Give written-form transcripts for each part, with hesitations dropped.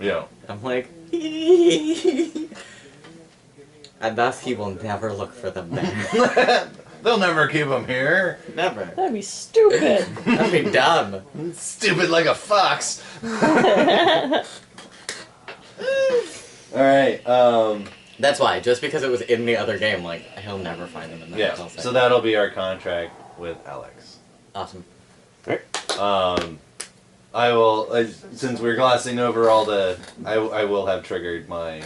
Yeah. I'm like, and thus he will never look for them then. They'll never keep him here. Never. That'd be stupid. That'd be dumb. Stupid like a fox. Alright, That's why, just because it was in the other game, like, he'll never find them in the yeah, hotel site. so that'll be our contract with Alex. Awesome. I will, since we're glossing over all the, I will have triggered my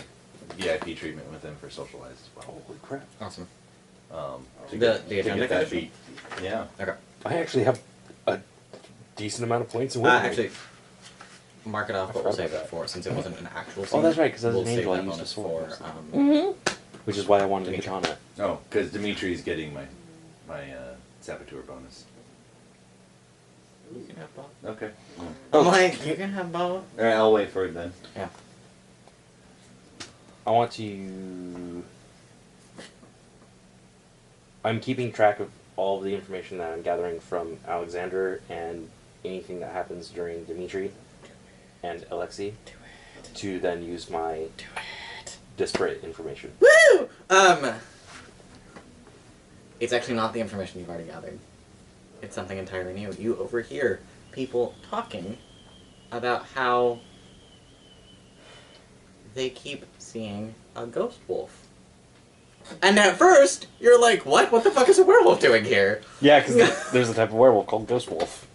VIP treatment with him for socialized as well. Holy crap. Awesome. To The get agenda that condition? beat. Yeah. Okay. I actually have a decent amount of points in winning. Actually, mark it off, but we'll save it for, since it wasn't an actual scene. Oh, that's right, because as we'll an angel I save that used a bonus sword. for, Which is why I wanted to hit on it. Oh, because Dimitri's getting my saboteur bonus. You can have both. Okay. I'm like, you can have both. Alright, I'll wait for it then. Yeah. I want to... I'm keeping track of all of the information that I'm gathering from Alexander and anything that happens during Dimitri and Alexei to then use my disparate information. Woo! It's actually not the information you've already gathered. It's something entirely new. You overhear people talking about how they keep seeing a ghost wolf. And at first, you're like, what? What the fuck is a werewolf doing here? Yeah, because there's a type of werewolf called Ghost Wolf.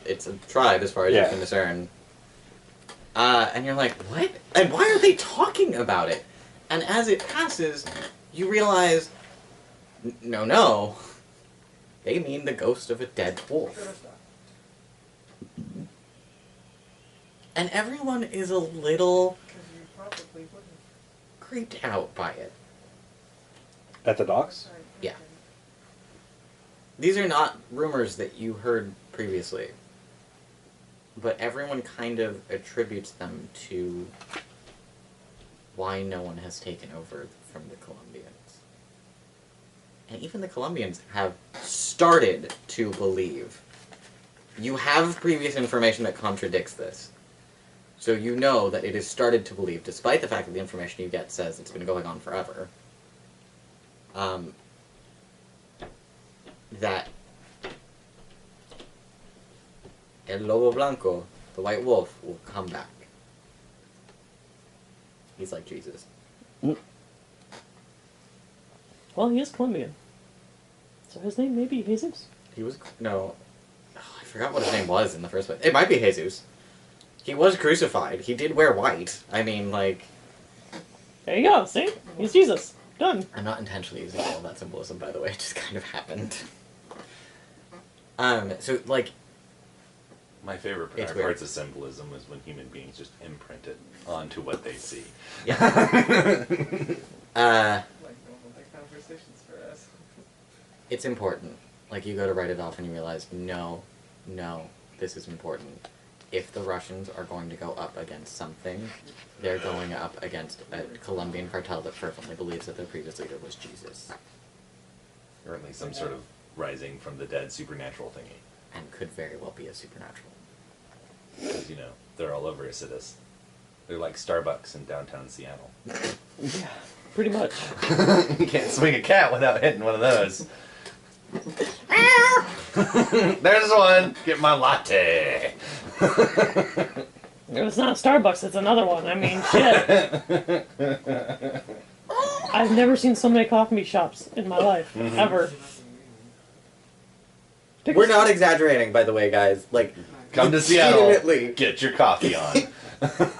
It's a tribe as far as you Yeah. can discern. And you're like, what? And why are they talking about it? And as it passes, you realize, no. They mean the ghost of a dead wolf. And everyone is a little creeped out by it. At the docks? Yeah. These are not rumors that you heard previously. But everyone kind of attributes them to why no one has taken over from the Colombians. And even the Colombians have started to believe. You have previous information that contradicts this. So you know that it has started to believe, despite the fact that the information you get says it's been going on forever, that El Lobo Blanco, the White Wolf, will come back. He's like Jesus. Well, he is Colombian. So his name may be Jesus. He was... No. Oh, I forgot what his name was in the first place. It might be Jesus. He was crucified. He did wear white. I mean, like... There you go, see? He's Jesus. Done. I'm not intentionally using all of that symbolism, by the way. It just kind of happened. So, like... My favorite It's parts of symbolism is when human beings just imprint it onto what they see. Yeah. Conversations for us. It's important. Like, you go to write it off and you realize, no, this is important. If the Russians are going to go up against something, they're going up against a Colombian cartel that fervently believes that their previous leader was Jesus. Or at least some sort of rising from the dead supernatural thingy. And could very well be a supernatural. Because, you know, they're all over Isidus. They're like Starbucks in downtown Seattle. Yeah, pretty much. You can't swing a cat without hitting one of those. There's one! Get my latte! It's not Starbucks, it's another one. I mean, shit. I've never seen so many coffee shops in my life. Ever. We're not exaggerating, by the way, guys. Like, Come to Seattle, legitimately. get your coffee on.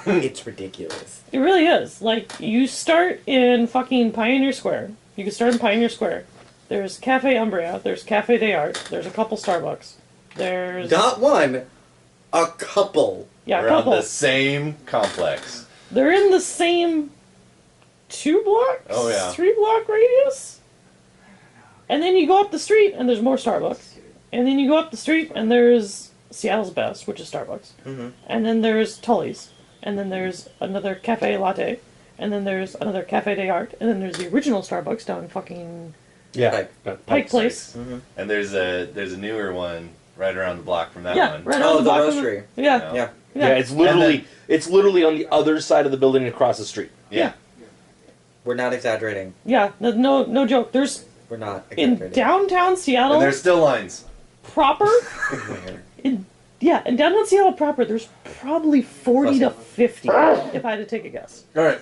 It's ridiculous. It really is. Like, you start in fucking Pioneer Square. You can start in Pioneer Square. There's Cafe Umbria, there's Cafe des Arts, there's a couple Starbucks. There's... Not one, a couple. Yeah, a Around couple. the same complex. They're in the same 2 blocks? Oh, yeah. 3 block radius? And then you go up the street and there's more Starbucks. And then you go up the street and there's Seattle's Best, which is Starbucks. Mm-hmm. And then there's Tully's. And then there's another Cafe Latte. And then there's another Cafe des Arts. And then there's the original Starbucks down in fucking Yeah. Pike Place. Mm-hmm. And there's a newer one right around the block from that Yeah, one. right Oh, on the block from roastery. Yeah. Yeah. Yeah, it's literally on the other side of the building across the street. Yeah. We're not exaggerating. Yeah, no joke. There's We're not in exaggerating. downtown Seattle And there's still lines. proper. Where? in downtown Seattle proper, there's probably 40 to 50 if I had to take a guess. All right.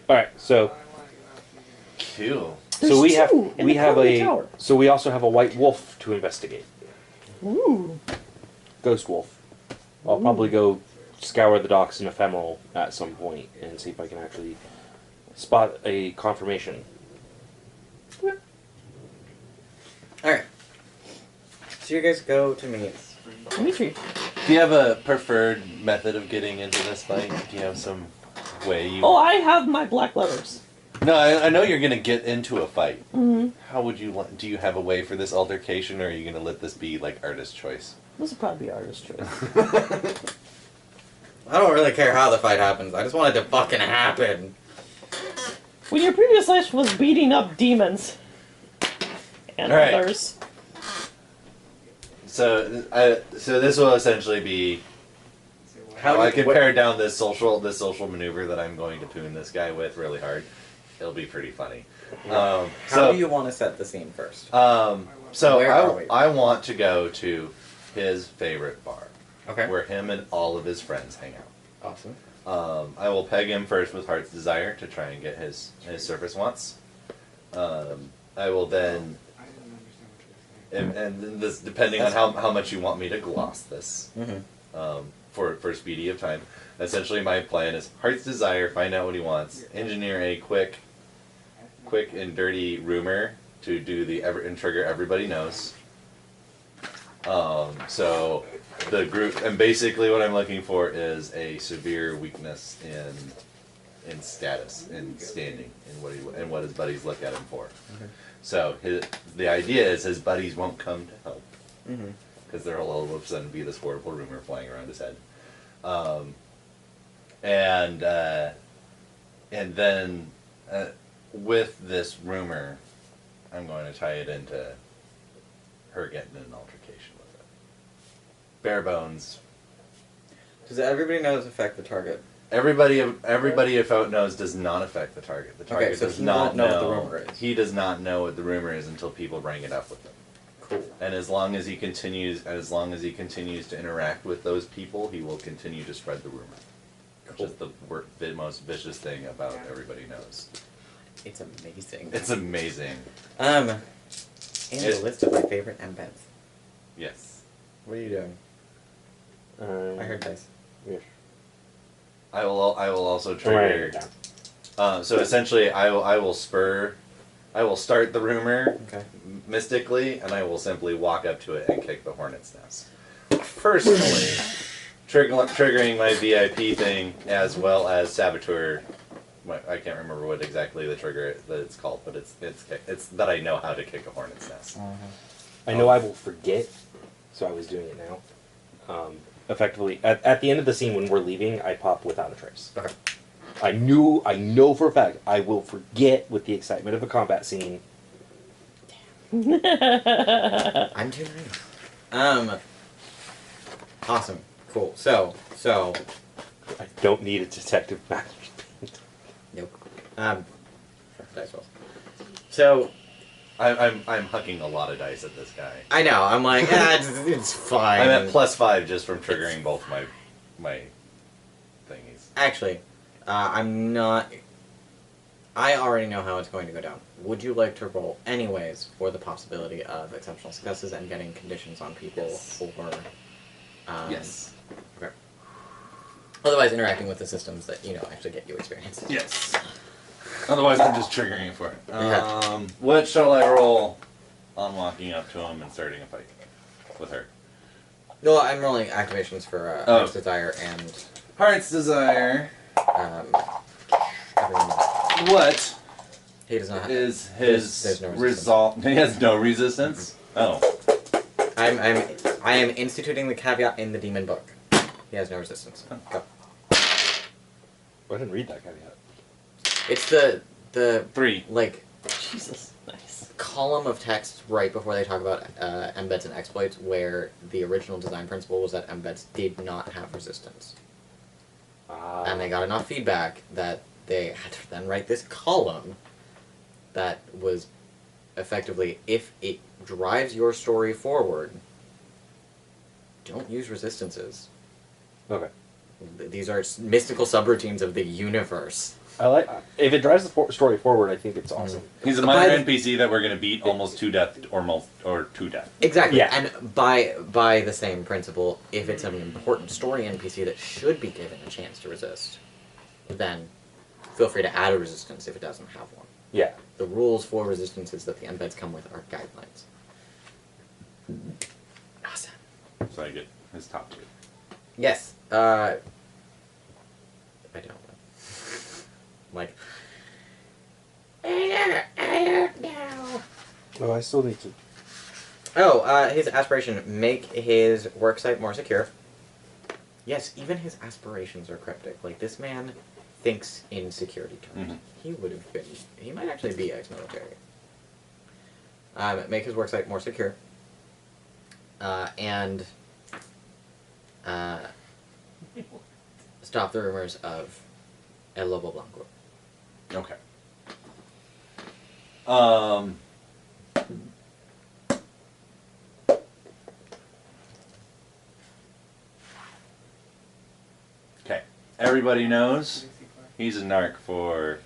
All right, so Cool. There's we have two in the Columbia Tower. so we also have a white wolf to investigate. Ooh. Ghost wolf. I'll probably go scour the docks in ephemeral at some point and see if I can actually spot a confirmation. Alright. So you guys go to meet. Dimitri. Do you have a preferred method of getting into this fight? Do you have some way you... Oh, I have my black levers. No, I know you're going to get into a fight. Mm-hmm. How would you want... Do you have a way for this altercation, or are you going to let this be, like, artist choice? This would probably be artist choice. I don't really care how the fight happens. I just want it to fucking happen. When your previous life was beating up demons and Alright. others. So this will essentially be... How I do can you, pare down this social maneuver that I'm going to poon this guy with really hard. It'll be pretty funny. how So do you want to set the scene first? so Where are we? I want to go to his favorite bar, Okay. where him and all of his friends hang out. Awesome. I will peg him first with Heart's Desire to try and get his surface wants. I will then, and then this depending on how much you want me to gloss this, Mm-hmm. for speedy of time. Essentially, my plan is Heart's Desire, find out what he wants, engineer a quick and dirty rumor to do and trigger everybody knows. So the group, and basically what I'm looking for is a severe weakness in status, in standing, in what his buddies look at him for. Okay. So the idea is his buddies won't come to help Mm-hmm. because there'll all of a sudden be this horrible rumor flying around his head. And then with this rumor, I'm going to tie it into her getting in an altercation with it. Bare bones. Does everybody knows affect the target? Everybody about knows does not affect the target. The target so does he not won't know what the rumor is. He does not know what the rumor is until people bring it up with him. Cool. And as long as he continues to interact with those people, he will continue to spread the rumor. Cool. Which is the most vicious thing about Everybody Knows. It's amazing. It's amazing. And a list of my favorite embeds. Yes. What are you doing? I heard dice. Yes. I will also I'm writing trigger. it down. So essentially, I will start the rumor Okay. mystically, and I will simply walk up to it and kick the hornet's nest. Personally, triggering my VIP thing as well as saboteur. I can't remember what exactly the trigger that it's called, but it's that I know how to kick a hornet's nest. I know I will forget, so I was doing it now. Effectively, at the end of the scene when we're leaving, I pop Without a Trace. Okay. I know for a fact I will forget with the excitement of a combat scene. I'm too nice. Awesome. Cool. So. I don't need a detective management. Nope. Fuck the dice rolls. So. I'm hucking a lot of dice at this guy. I know. I'm like, it's fine. I'm at +5 just from triggering both my thingies. Actually, I'm not. I already know how it's going to go down. Would you like to roll anyways for the possibility of exceptional successes and getting conditions on people for? Yes. Okay. Otherwise, interacting with the systems that actually get you experience. Yes. Otherwise, I'm just triggering it for it. Yeah. What shall I roll on walking up to him and starting a fight with her? No, I'm rolling activations for Oh. Heart's Desire and Heart's Desire. everyone. What He does not have. is there's his no resistance. result? He has no resistance. Oh. I am instituting the caveat in the demon book. He has no resistance. Go. I didn't read that caveat. It's the 3. like Jesus, nice. column of text right before they talk about embeds and exploits, where the original design principle was that embeds did not have resistance. And they got enough feedback that they had to then write this column that was effectively, if it drives your story forward, don't use resistances. Okay. These are mystical subroutines of the universe. I like if it drives the story forward. I think it's awesome. He's a minor NPC that we're gonna beat almost to death or to death. Exactly. Yeah. And by the same principle, if it's an important story NPC that should be given a chance to resist, then feel free to add a resistance if it doesn't have one. Yeah. The rules for resistances that the embeds come with are guidelines. Awesome. So I get his top 2. Yes. I don't know. Like, I don't know. Oh, I still need to. Oh, his aspiration, make his worksite more secure. Yes, even his aspirations are cryptic. Like, this man thinks in security terms. Mhm. He would have been, he might actually be ex-military. Make his worksite more secure. And stop the rumors of El Lobo Blanco. Okay. Okay. Everybody knows he's a narc for.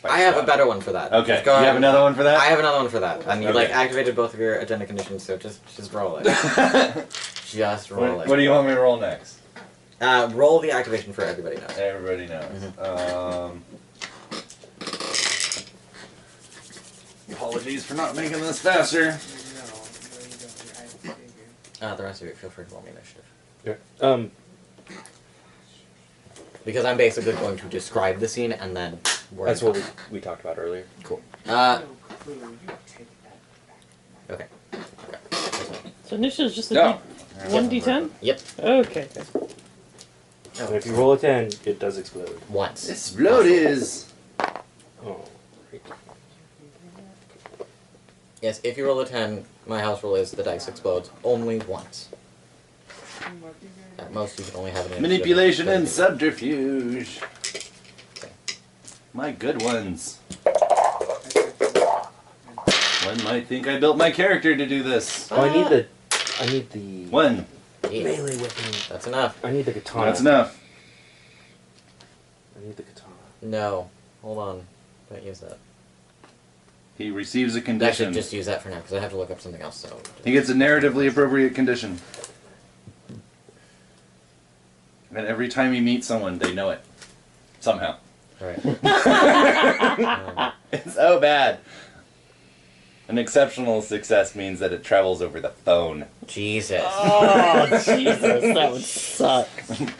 I have a better one for that. Okay. Just You go have ahead. another one for that? I have another one for that. And you Okay. activated both of your agenda conditions, so just roll it. Just roll what it. do you want me to roll next? Roll the activation for everybody knows. Everybody knows. Apologies for not making this faster. The rest of you, feel free to roll me initiative. Yeah. Because I'm basically going to describe the scene and then worry That's what about we talked about earlier. Cool. No clue. You take that back. Okay. So initiative is just a No. 1d10? Yep. Okay. And if you roll a 10, it does explode. Once. Explode is. Oh. Right. Yes, if you roll a 10, my house rule is the dice explodes only once. At most, you can only have an initiative. Manipulation and subterfuge. My good ones. One might think I built my character to do this. Oh, I need the One. Yeah, melee weapon. that's enough. I need the katana. That's enough. I need the katana. No. Hold on. Don't use that. He receives a Actually, condition. just use that for now, because I have to look up something else, so... He gets a narratively appropriate condition. And every time he meets someone, they know it. Somehow. Alright. It's so bad. An exceptional success means that it travels over the phone. Jesus. Oh, Jesus, that would suck.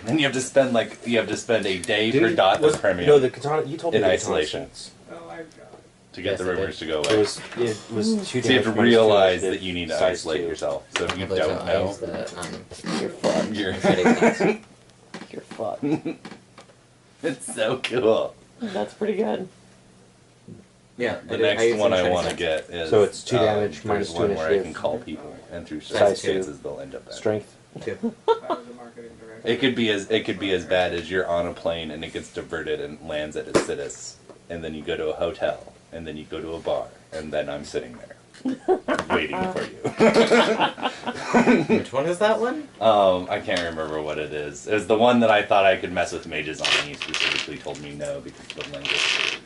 And you have to spend a day per Didn't- dot was- of premium No, the katana. You told me in the katana isolation stats. Oh, I've got it. to get Yes, the it rumors did. to go It away. was 2 So you have damage to minus 2 realize initiative, that you need to size isolate 2. yourself. So if I you believe don't so. I know, use the, You're fucked. you're shitty stats. You're fucked. it's so cool. That's pretty good. Yeah. The next one I want to get is So it's 2 damage there's minus 2 one where I initiative. can call people, and through Size circumstances they'll end up dead. Strength. Two. I was a marketing director. It could be as bad as you're on a plane and it gets diverted and lands at Acidus, and then you go to a hotel, and then you go to a bar, and then I'm sitting there waiting for you. Which one is that one? I can't remember what it is. It was the one that I thought I could mess with mages on, and he specifically told me no because of the language.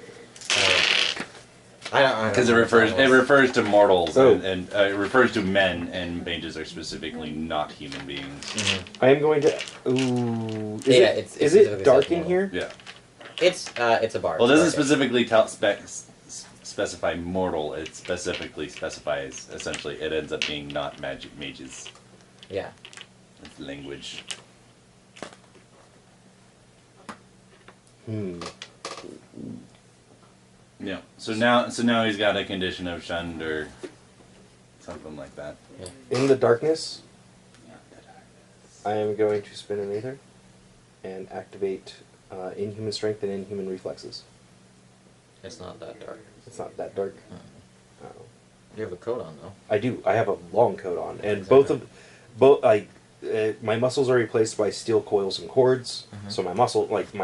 I don't Because it know refers what that was. refers to mortals Oh. and it refers to men, and mages are specifically not human beings. Mhm. I am going to. Ooh. Is Yeah, it, it's is specifically it dark says in mortal. here? Yeah. It's a bar. Well, it doesn't It's a bar. specifically specify mortal. It specifically specifies essentially it ends up being not mages. Yeah. It's language. Hmm. Yeah. So now he's got a condition of shunned or something like that. In the darkness, I am going to spin an Aether and activate Inhuman Strength and Inhuman Reflexes. It's not that dark. It's not that dark. You have a coat on though. I do. I have a long coat on, and Exactly. both I my muscles are replaced by steel coils and cords, Mhm. so my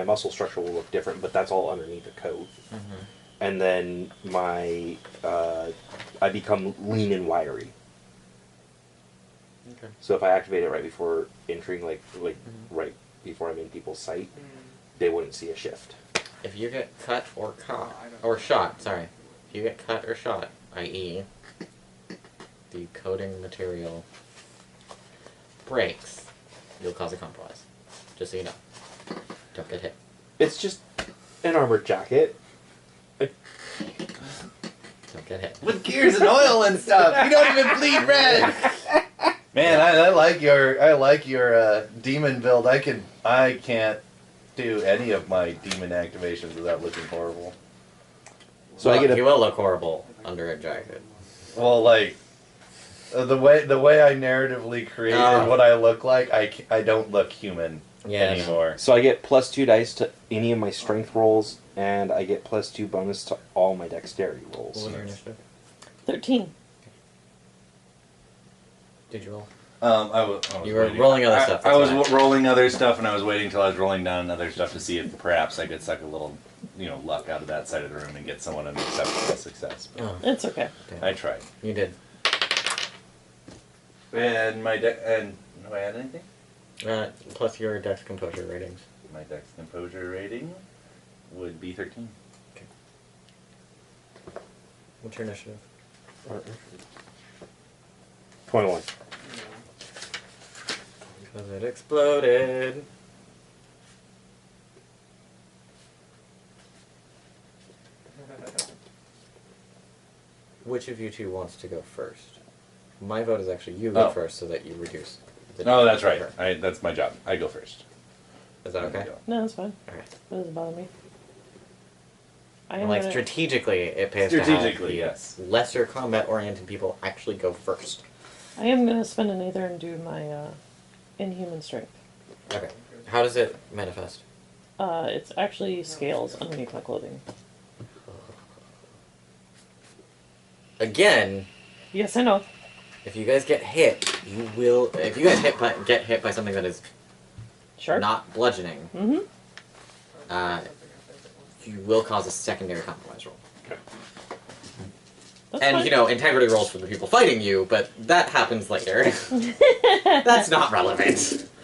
muscle structure will look different, but that's all underneath the coat. Mhm. And then I become lean and wiry. Okay. So if I activate it right before entering, right before I'm in people's sight, they wouldn't see a shift. If you get cut or caught, I don't- or shot, sorry. If you get cut or shot, i.e., the coating material breaks, you'll cause a compromise. Just so you know. Don't get hit. It's just an armored jacket. Don't get hit. With gears and oil and stuff. You don't even bleed red. Man, I like your demon build. I can't do any of my demon activations without looking horrible. So I get a You will look horrible under a jacket. Well, like the way I narratively created Oh. what I look like, I don't look human Yeah, anymore. So I get +2 dice to any of my strength rolls, and I get +2 bonus to all my dexterity What rolls. was your initiative? 13. Did you roll? I was You were waiting. rolling other stuff, I that's was why. rolling other stuff, and I was waiting until I was rolling down other stuff to see if perhaps I could suck a little, luck out of that side of the room and get someone an acceptable success. But Oh, It's okay. I tried. you did. And do I add anything? Plus your dex composure ratings. My dex composure rating would be 13. What's your initiative? 21. Because it exploded. Which of you two wants to go first? My vote is actually you go Oh. first so that you reduce. the Oh, that's right. number. That's my job. I go first. Is that okay? No, that's fine. Alright. That doesn't bother me. I And am like gonna- strategically, it pays to have Strategically, the yes. lesser combat-oriented people actually go first. I am going to spend an Aether and do my Inhuman Strength. Okay. How does it manifest? It's actually scales underneath my clothing. Again, Yes, I know. if you guys get hit, you will. If you guys get hit by something that is Sure. not bludgeoning, Mm-hmm. You will cause a secondary compromise roll. That's And, fine. integrity rolls for the people fighting you, but that happens later. That's not relevant.